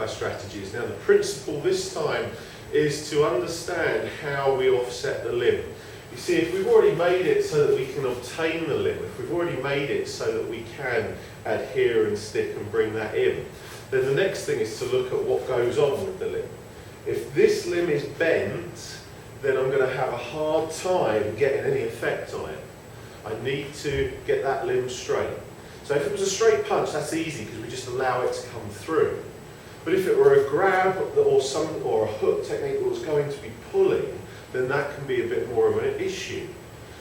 Bunkai Strategies. Now the principle this time is to understand how we offset the limb. You see, if we've already made it so that we can obtain the limb, if we've already made it so that we can adhere and stick and bring that in, then the next thing is to look at what goes on with the limb. If this limb is bent, then I'm going to have a hard time getting any effect on it. I need to get that limb straight. So if it was a straight punch, that's easy because we just allow it to come through. But if it were a grab or a hook technique that was going to be pulling, then that can be a bit more of an issue.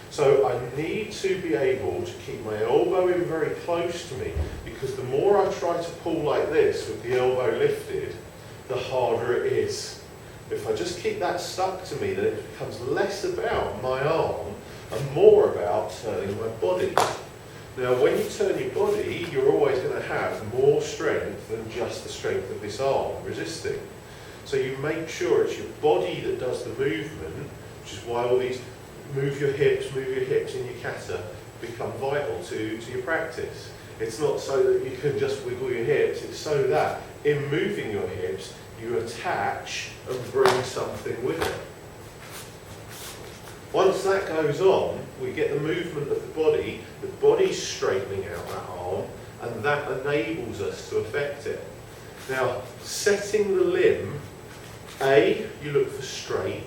So I need to be able to keep my elbow in very close to me, because the more I try to pull like this with the elbow lifted, the harder it is. If I just keep that stuck to me, then it becomes less about my arm and more about turning my body. Now when you turn your body, you're always going to have more strength than just the strength of this arm resisting. So you make sure it's your body that does the movement, which is why all these move your hips in your kata become vital to your practice. It's not so that you can just wiggle your hips, it's so that in moving your hips, you attach and bring something with it. Once that goes on, we get the movement of the body's straightening out that arm, and that enables us to affect it. Now, setting the limb, A, you look for straight,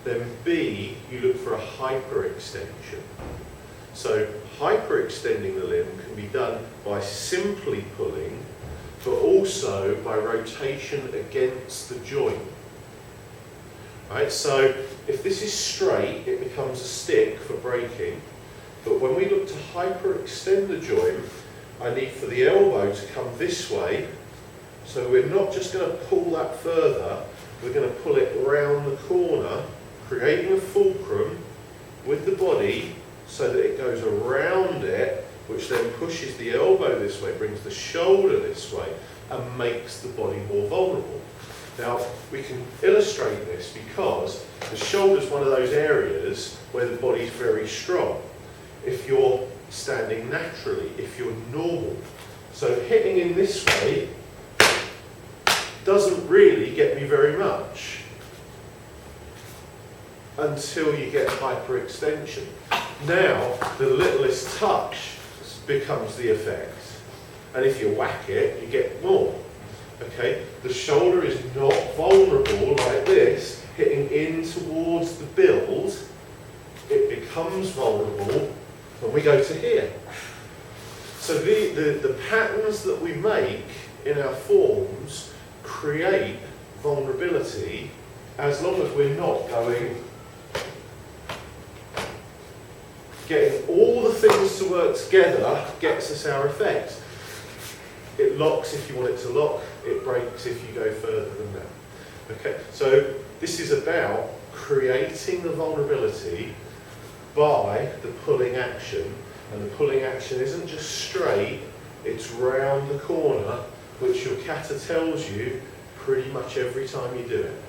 then B, you look for a hyperextension. So hyperextending the limb can be done by simply pulling, but also by rotation against the joint. Right, so if this is straight, it becomes a stick for breaking. But when we look to hyperextend the joint, I need for the elbow to come this way. So we're not just going to pull that further, we're going to pull it around the corner, creating a fulcrum with the body so that it goes around it, which then pushes the elbow this way, brings the shoulder this way, and makes the body more vulnerable. Now, we can illustrate this because the shoulder is one of those areas where the body's very strong. If you're standing naturally, if you're normal. So hitting in this way doesn't really get me very much until you get hyperextension. Now, the littlest touch becomes the effect. And if you whack it, you get more. Okay? The shoulder is not vulnerable like this, hitting in towards the build. It becomes vulnerable when we go to here. So the patterns that we make in our forms create vulnerability as long as we're not going, getting all the things to work together gets us our effect. It locks if you want it to lock, it breaks if you go further than that. Okay, so this is about creating the vulnerability by the pulling action, and the pulling action isn't just straight, it's round the corner, which your kata tells you pretty much every time you do it.